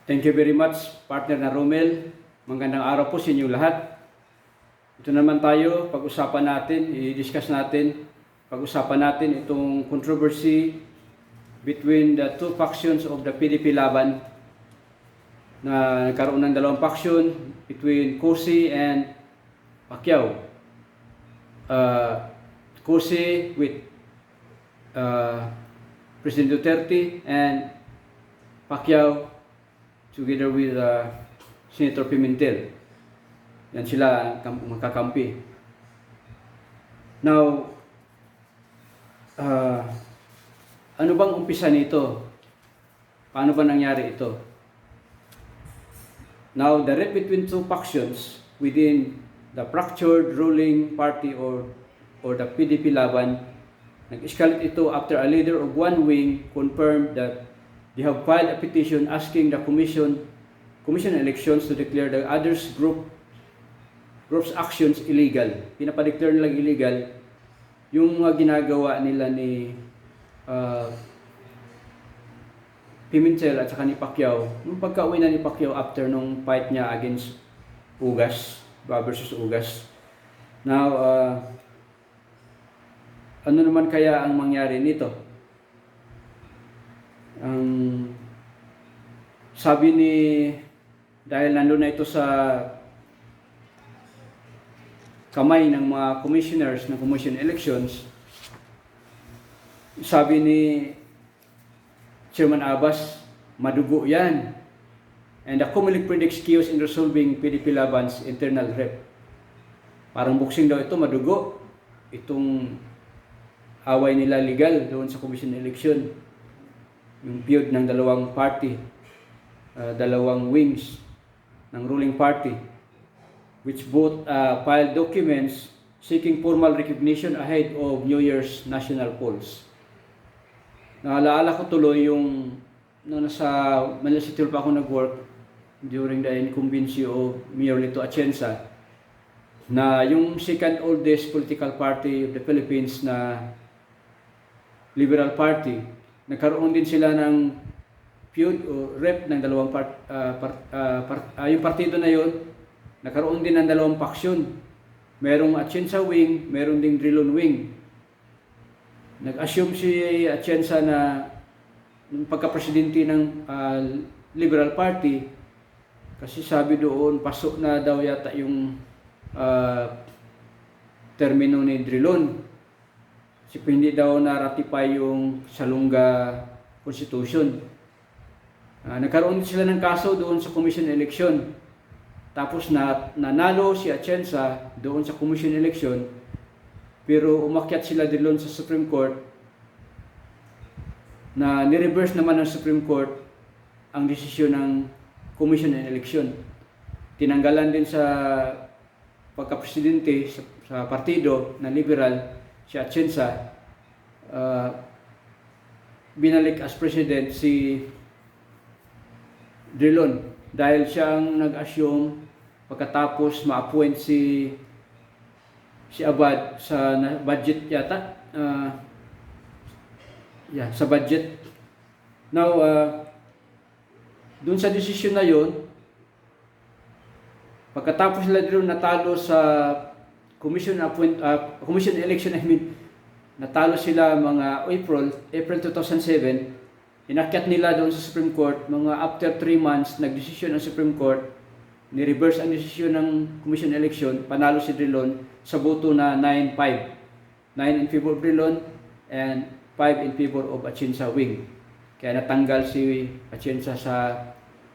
Thank you very much, partner na Romel. Magandang araw po sa inyo lahat. Ito naman tayo, pag-usapan natin, i-discuss natin, pag-usapan natin itong controversy between the two factions of the PDP Laban na nagkaroon ng dalawang faction between Cossey and Pacquiao. Cossey with President Duterte and Pacquiao together with Senator Pimentel. Yan sila magkakampi. Now, ano bang umpisa nito? Paano ba nangyari ito? Now, the rift between two factions within the fractured ruling party or the PDP Laban, nag-escalate ito after a leader of one wing confirmed that they have filed a petition asking the commission elections to declare the others group's actions illegal. Pinapadeclare nilang illegal yung ginagawa nila ni Pimentel at saka ni Pacquiao. Nung pagka-uwi na ni Pacquiao after nung fight niya against Ugas, versus Ugas. Now, ano naman kaya ang mangyari nito? Sabi ni, dahil nandun na ito sa kamay ng mga commissioners ng commission elections, sabi ni Chairman Abbas, madugo yan. And the COMELEC predicts chaos in resolving PDP Laban's internal rep. Parang boxing daw ito, madugo. Itong away nila legal doon sa commission election. Yung feud ng dalawang party, dalawang wings ng ruling party, which both filed documents seeking formal recognition ahead of New Year's national polls. Naalala ko tuloy yung nung nasa Manila City Hall pa ako nag-work during the incumbency of Mayor Lito Atienza, na yung second oldest political party of the Philippines na Liberal Party, nagkaroon din sila ng feud o rep ng dalawang yung partido na yun, nagkaroon din ng dalawang faction. Merong Atienza wing, merong ding Drilon wing. Nag-assume si Atienza na nung pagka-presidente ng Liberal Party, kasi sabi doon, pasok na daw yata yung termino ni Drilon. Kasi hindi daw na-ratify yung Salonga Constitution. Nagkaroon sila ng kaso doon sa commission election. Tapos nanalo si Atienza doon sa commission election, pero umakyat sila doon sa Supreme Court na ni-reverse naman ng Supreme Court ang desisyon ng commission election. Tinanggalan din sa pagka-presidente sa partido na liberal si Atienza, binalik as president si Drilon dahil siyang nag-assume pagkatapos ma-appoint si Abad sa budget yata, sa budget. Now, dun sa decision na yun, pagkatapos nila Drilon natalo sa commission election, natalo sila mga April 2007, inakyat nila doon sa Supreme Court. Mga after 3 months, nagdesisyon ang Supreme Court, ni-reverse ang desisyon ng commission election, panalo si Drilon sa boto na 9-5. 9 in favor of Drilon and 5 in favor of Atienza wing. Kaya natanggal si Atienza sa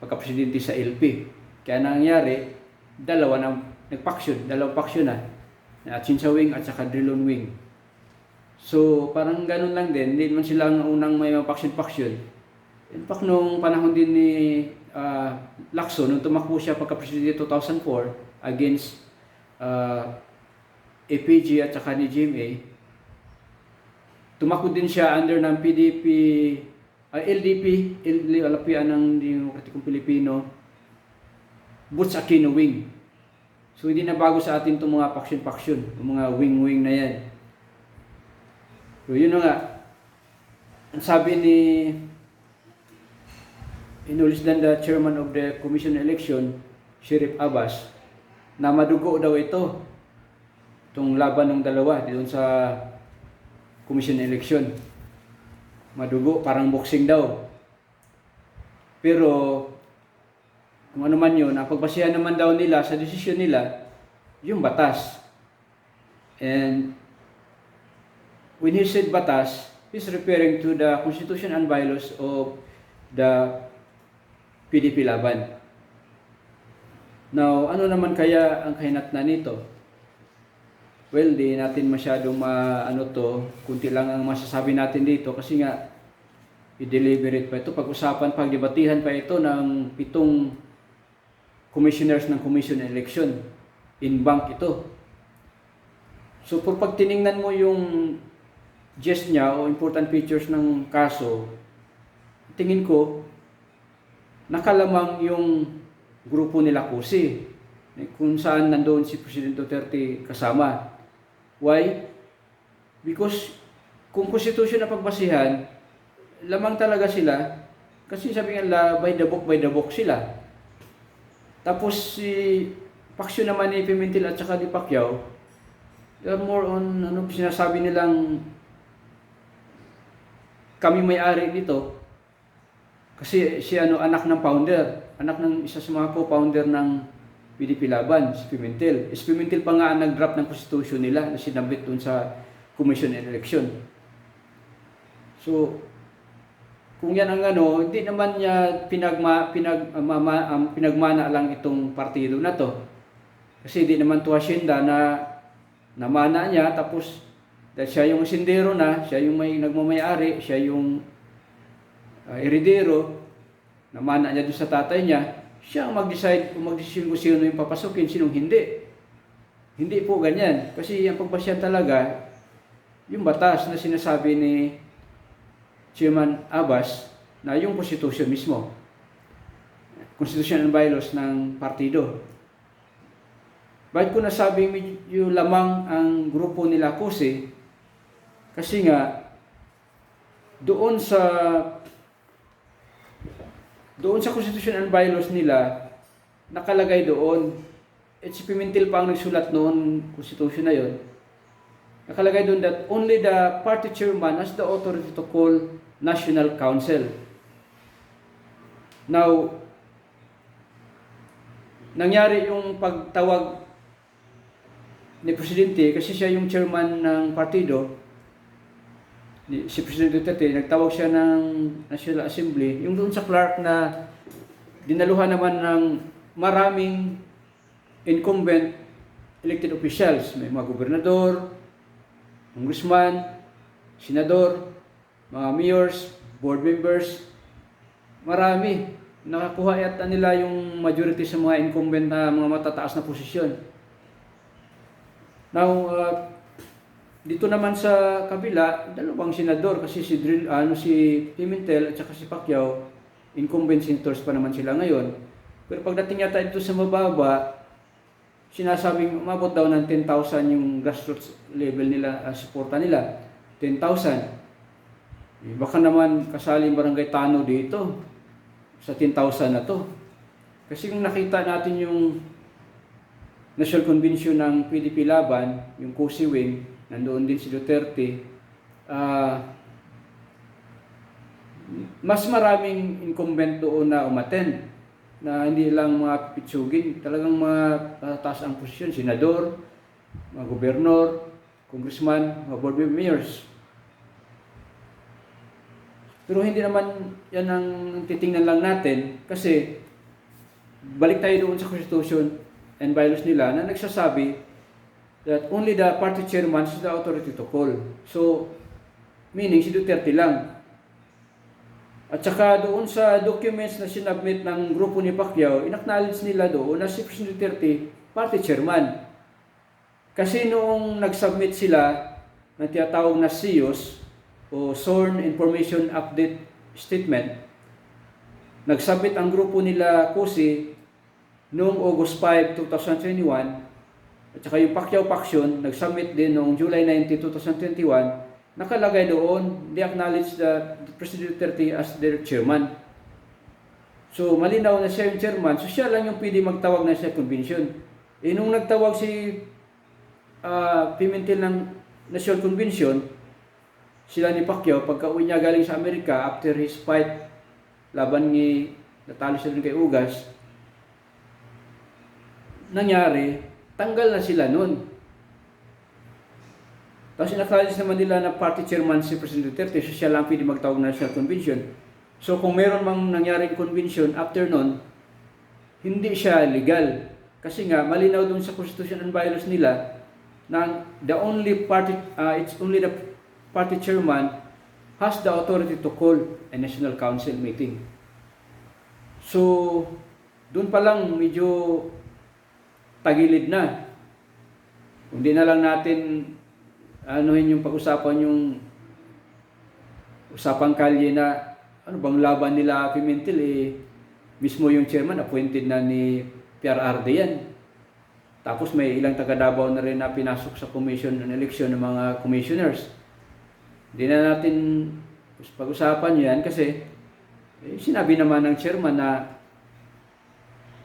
pagka-presidente sa LP. Kaya nangyari, dalawang faction na. Atienza wing at saka Drilon wing. So, parang ganun lang din. Hindi naman sila ang unang may mga faction. In fact, nung panahon din ni Lacson, nung tumakbo siya pagka-presidente 2004 against APG at saka ni GMA, tumakbo din siya under ng PDP, LDP, Alapian ng Demokratikong Pilipino, Butch Aquino wing. So, hindi na bago sa atin itong mga faction, itong mga wing-wing na yan. So, yun na nga. Ang sabi ni inulis din the chairman of the Commission on Election, Sheriff Abbas, na madugo daw itong laban ng dalawa doon sa Commission on Election. Madugo, parang boxing daw. Pero kung ano man yun, ang pagbasihan naman daw nila sa desisyon nila, yung batas. And when he said batas, he's referring to the Constitution and bylaws of the PDP Laban. Now, ano naman kaya ang kahinatnan nito? Well, di natin masyadong kunti lang ang masasabi natin dito kasi nga i-deliberate pa ito, pag-usapan, pagdebatihan pa ito ng 7 commissioners ng Commission on Election. In bank ito. So, pag tiningnan mo yung gist niya o important features ng kaso, tingin ko, nakalamang yung grupo nila Cosi, kung saan nandoon si President Duterte kasama. Why? Because kung konstitusyon na pagbasihan, lamang talaga sila, kasi sabi nga by the book sila. Tapos si faction naman ni Pimentel at saka ni Pacquiao, they are more on sinasabi nilang kami may-ari nito. Kasi si anak ng founder, anak ng isa sa mga co-founder ng PDP Laban, si Pimentel. Si Pimentel pa nga ang nag-draft ng constitution nila na sinabit dun sa Commission on Election. So, kung yan ang hindi naman niya pinagmana lang itong partido na to. Kasi di naman to hasyenda na namana niya, tapos dahil siya yung sindero na, siya yung nagmamayari, siya yung heredero, namana niya doon sa tatay niya, siya ang mag-decide kung mag-desisyon kung sino yung papasukin, sinong hindi. Hindi po ganyan. Kasi ang pagbasyan talaga, yung batas na sinasabi ni Chairman Abbas na yung constitution mismo. Constitution and bylaws ng partido. Bakit ko nasabing medyo lamang ang grupo nila Cosi? Kasi nga, doon sa Constitution and bylaws nila, nakalagay doon, at si Pimentel pa ang nagsulat noon, Constitution na yon. Nakalagay doon that only the party chairman has the authority to call National Council. Now, nangyari yung pagtawag ni Presidente kasi siya yung chairman ng partido, si President Duterte, nagtawag siya ng National Assembly, yung doon sa Clark na dinaluhan naman ng maraming incumbent elected officials. May mga gobernador, congressman, senador, mga mayors, board members, marami. Nakakuha yata nila yung majority sa mga incumbent na mga matataas na posisyon. Now, dito naman sa kabila, dalawang senador kasi si Pimentel at saka si Pacquiao, incumbent senators pa naman sila ngayon. Pero pagdating yata dito sa mababa, sinasabing umabot daw ng 10,000 yung grassroots level nila, suporta nila. 10,000. Baka naman kasaling barangay Tano dito sa 10,000 na to. Kasi kung nakita natin yung National Convention ng PDP Laban, yung Cosi Wing, nandoon din si Duterte, mas maraming incumbent doon na umattend, na hindi lang mga pitsugin, talagang mga taas ang posisyon, senador, mga gobernador, congressman, mga board mayors. Pero hindi naman yan ang titingnan lang natin kasi balik tayo doon sa Constitution and bylaws nila na nagsasabi that only the party chairman has the authority to call. So, meaning si Duterte lang. At saka doon sa documents na sinabmit ng grupo ni Pacquiao, inacknowledge nila doon na si President Duterte party chairman. Kasi noong nag-submit sila ng tinatawag na SIOS, o Sworn Information Update Statement, nagsubmit ang grupo nila Cosi noong August 5, 2021, at saka yung Pacquiao faction nagsubmit din noong July 19, 2021, nakalagay doon, they acknowledge the President Duterte as their chairman. So, malinaw na siya yung chairman, so siya lang yung pwede magtawag na sa convention. Eh, nung nagtawag si Pimentel ng National Convention, sila ni Pacquiao, pagka-uwi niya galing sa Amerika, after his fight, laban ni, natalo siya dun kay Ugas, nangyari, tanggal na sila nun. Tapos in-acknowledge naman nila na party chairman si President Duterte, so siya lang pwede magtawag ng National Convention. So kung meron mang nangyaring convention after nun, hindi siya legal. Kasi nga, malinaw dun sa Constitution and Bylaws nila na the only party, it's only the party chairman has the authority to call a National Council meeting. So, dun pa lang medyo tagilid na. Hindi na lang natin anuhin yung pag-usapan yung usapang kalye na ano bang laban nila Pimentel, mismo yung chairman appointed na ni PRRD yan. Tapos may ilang taga Davao na rin na pinasok sa commission on election ng mga commissioners. Hindi na natin pag-usapan yan kasi sinabi naman ng chairman na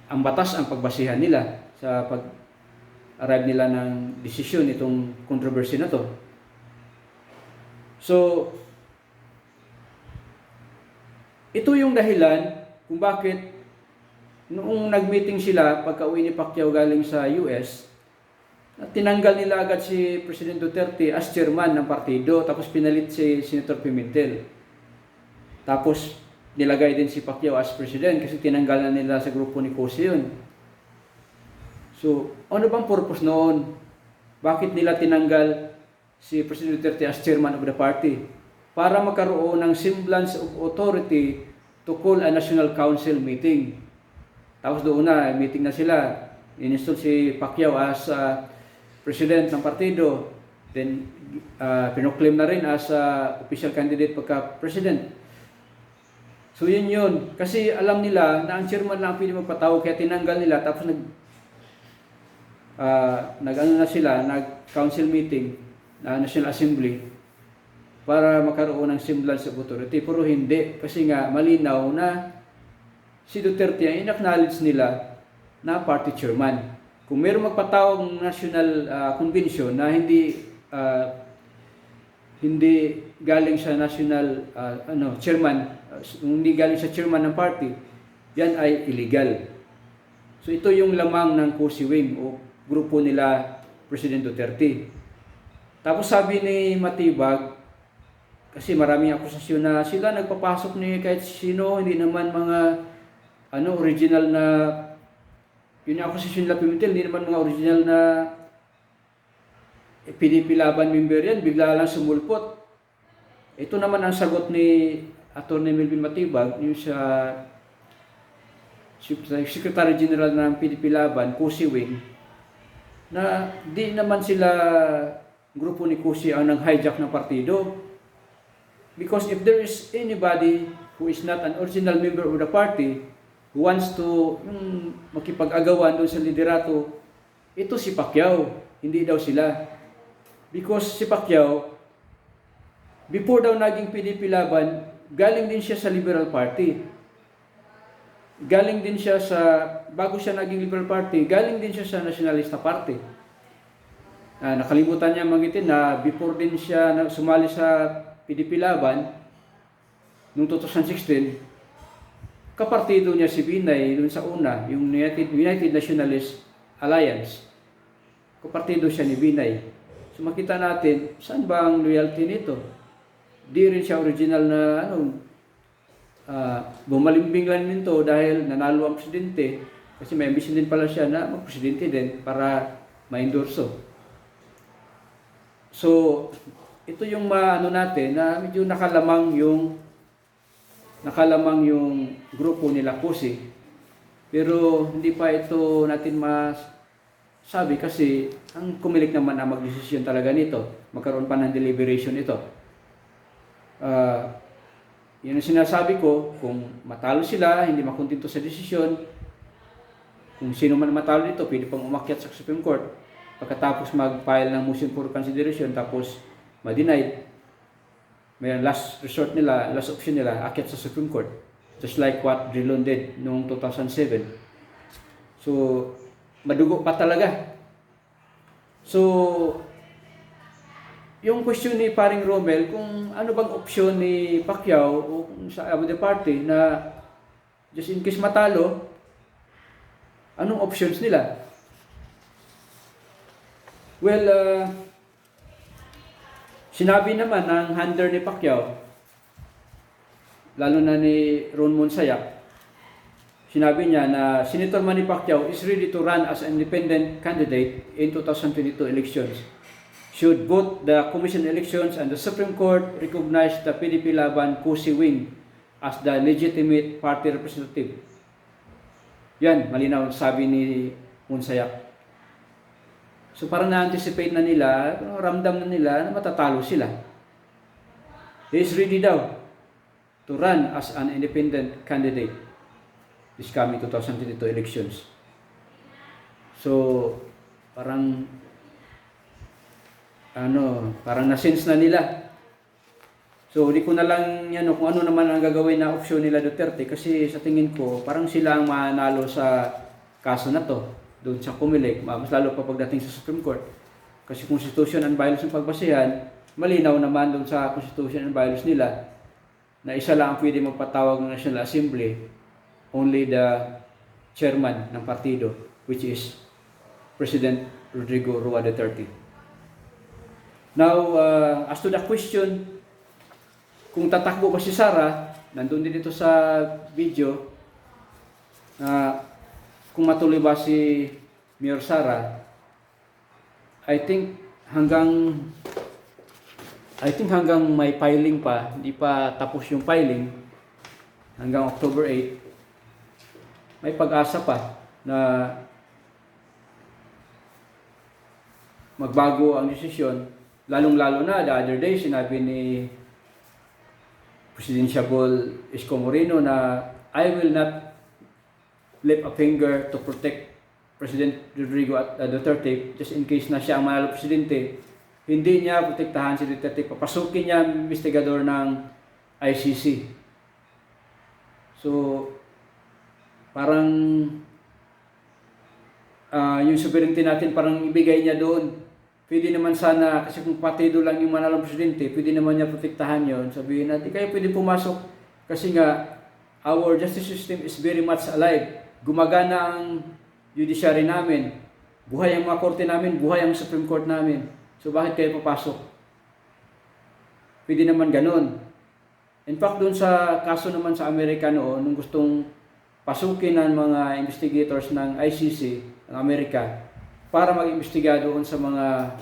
ang batas ang pagbasihan nila sa pag-arrive nila ng desisyon itong controversy na to. So, ito yung dahilan kung bakit noong nag-meeting sila pagka-uwi ni Pacquiao galing sa US, tinanggal nila agad si President Duterte as chairman ng partido, tapos pinalit si Senator Pimentel. Tapos nilagay din si Pacquiao as president kasi tinanggal na nila sa grupo ni Cossio yun. So, ano bang purpose noon? Bakit nila tinanggal si President Duterte as chairman of the party? Para magkaroon ng semblance of authority to call a National Council meeting. Tapos doon na, meeting na sila. In-install si Pacquiao as president ng partido. Then, pinoclaim na rin as official candidate pagka-president. So yun yun. Kasi alam nila na ang chairman lang pwede magpatawag, kaya tinanggal nila. Tapos nag-council meeting na National Assembly para magkaroon ng semblance of authority. Pero hindi, kasi nga malinaw na si Duterte ang in-acknowledge nila na party chairman. Kung mayroong magpatawag ng National Convention na hindi galing sa national chairman, hindi galing sa chairman ng party, yan ay illegal. So ito yung lamang ng Cossio Wing o grupo nila President Duterte. Tapos sabi ni Matibag, kasi maraming akusasyon na sila nagpapasok ni kahit sino, hindi naman mga original na, yun yung akusasyon nila Pimentel, hindi naman mga original na PDP Laban member yan, bigla lang sumulpot. Ito naman ang sagot ni Atty. Melvin Matibag, yung sa Secretary General ng PDP Laban, Cossio Wing, na di naman sila grupo ni Cossio ang nang-hijack ng partido. Because if there is anybody who is not an original member of the party who wants to makipag-agawan doon sa liderato, ito si Pacquiao, hindi daw sila. Because si Pacquiao, before daw naging PDP Laban, galing din siya sa Liberal Party. Galing din siya bago siya naging Liberal Party, galing din siya sa Nationalista Party. Nakalimutan niya magitin na before din siya sumali sa PDP Laban, noong 2016, kapartido niya si Binay doon sa una, yung United Nationalist Alliance. Kapartido siya ni Binay. So makita natin, saan ba ang loyalty nito? Di rin siya original na bumalimbing lang nito dahil nanalo ang presidente. Kasi may ambition din pala siya na magpresidente din para ma-endorso. So, ito yung natin na medyo nakalamang yung grupo nila Cossio. Pero hindi pa ito natin masabi kasi ang kumilik naman ang magdesisyon talaga nito. Magkaroon pa ng deliberation ito. Yun ang sinasabi ko, kung matalo sila, hindi makontento sa desisyon, kung sino man matalo dito, pwede pang umakyat sa Supreme Court. Pagkatapos mag-file ng motion for consideration, tapos ma-denied, may last resort nila, last option nila, akyat sa Supreme Court. Just like what Drilon did noong 2007. So, madugo pa talaga. So, yung question ni Paring Romel, kung ano bang opsyon ni Pacquiao o kung sa other party na just in case matalo, anong options nila? Well, sinabi naman ng handler ni Pacquiao, lalo na ni Ron Monsayak, sinabi niya na Senator Manny Pacquiao is ready to run as an independent candidate in 2022 elections. Should both the Commission on Elections and the Supreme Court recognize the PDP Laban Kusi Wing as the legitimate party representative. Yan, malinaw sabi ni Monsayak. So parang na-anticipate na nila, ramdam na nila na matatalo sila. He is ready daw to run as an independent candidate this coming 2022 elections. So parang parang na-sense na nila. So di ko na lang yan kung ano naman ang gagawin na opsyon nila Duterte, kasi sa tingin ko parang sila ang manalo sa kaso na to doon sa COMELEC, mas lalo pa pagdating sa Supreme Court. Kasi Constitution and Bylaws ng pagbasihan, malinaw naman doon sa Constitution and Bylaws nila na isa lang ang pwede magpatawag ng National Assembly, only the chairman ng partido, which is President Rodrigo Roa Duterte. Now, as to the question, kung tatakbo ba si Sara, nandun din dito sa video, kung matuloy ba si Mayor Sara, I think hanggang may filing pa, hindi pa tapos yung filing, hanggang October 8, may pag-asa pa na magbago ang desisyon. Lalong-lalo na, the other day, sinabi ni President Shaul Isko Moreno na I will not lift a finger to protect President Rodrigo Duterte just in case na siya ang manalo presidente. Hindi niya protektahan si Duterte, papasukin niya ang investigador ng ICC. So parang yung sovereignty natin parang ibigay niya doon. Pwede naman sana, kasi kung partido lang yung manalong presidente, pwede naman niya protektahan yon. Sabihin natin, kayo pwede pumasok kasi nga our justice system is very much alive. Gumagana ang judiciary namin, buhay ang mga korte namin, buhay ang Supreme Court namin. So bakit kayo papasok? Pwede naman ganun. In fact, doon sa kaso naman sa Amerika noon, nung gustong pasukin ng mga investigators ng ICC ng Amerika para mag-imbestiga doon sa mga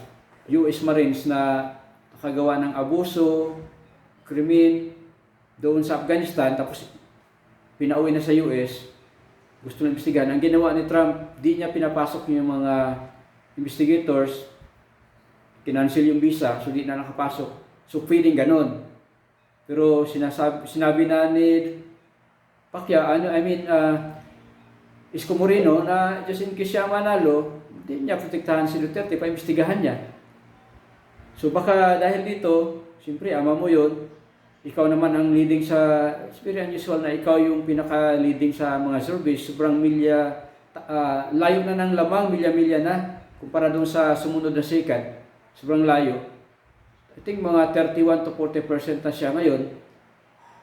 US Marines na nakagawa ng abuso, krimen doon sa Afghanistan, tapos pinauwi na sa US, gusto na imbestigahan. Ang ginawa ni Trump, di niya pinapasok yung mga investigators, kinancel yung visa, so di na nakapasok. So pwedeng ganun. Pero sinabi na ni Pacquiao, Isko Moreno, na just in case siya manalo, hindi niya protektahan si Duterte, paimbestigahan niya. So baka dahil dito, siyempre ama mo yun, ikaw naman ang leading sa, it's very unusual na ikaw yung pinaka-leading sa mga surveys, sobrang layo na ng lamang, milya-milya na, kumpara doon sa sumunod na second, sobrang layo. I think mga 31 to 40% na siya ngayon.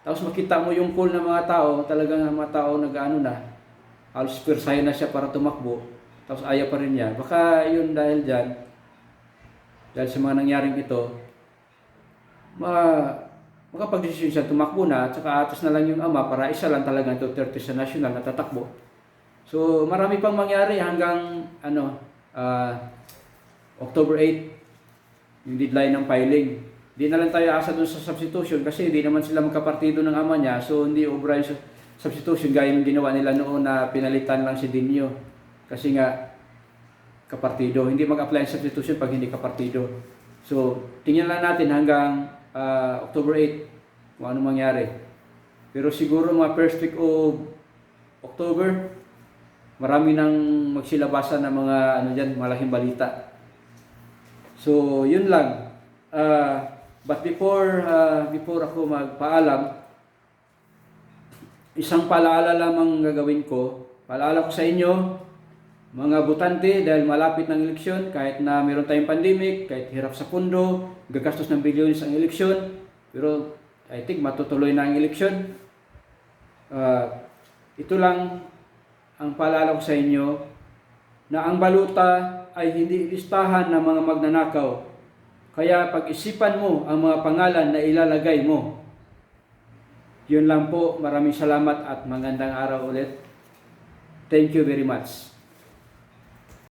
Tapos makita mo yung pool ng mga tao, talagang mga tao nag-ano na, halos persahe na siya para tumakbo, tapos ayaw pa rin niya. Baka yun dahil dyan, dahil sa mga nangyaring ito, makapag-desisyon siya tumakbo na, at saka atas na lang yung ama para isa lang talaga ito 30 sa national na tatakbo. So marami pang mangyari hanggang October 8, yung deadline ng filing. Di na lang tayo asa doon sa substitution kasi hindi naman sila magkapartido ng ama niya, so hindi obra yung substitution gaya ng ginawa nila noon na pinalitan lang si Dinyo. Kasi nga kapartido, hindi mag-apply ang substitution pag hindi kapartido. So tingnan lang natin hanggang October 8 kung ano mangyari. Pero siguro mga first week of October, marami nang magsilabasan ng mga malaking balita. So yun lang. But before ako magpaalam, isang palaala lamang gagawin ko. Paalala ko sa inyo, mga botante, dahil malapit ng eleksyon, kahit na meron tayong pandemic, kahit hirap sa pundo, gagastos ng bilyones ang eleksyon, pero I think matutuloy na ang eleksyon. Ito lang ang paalala ko sa inyo, na ang baluta ay hindi listahan ng mga magnanakaw. Kaya pag-isipan mo ang mga pangalan na ilalagay mo. Yun lang po. Maraming salamat at magandang araw ulit. Thank you very much.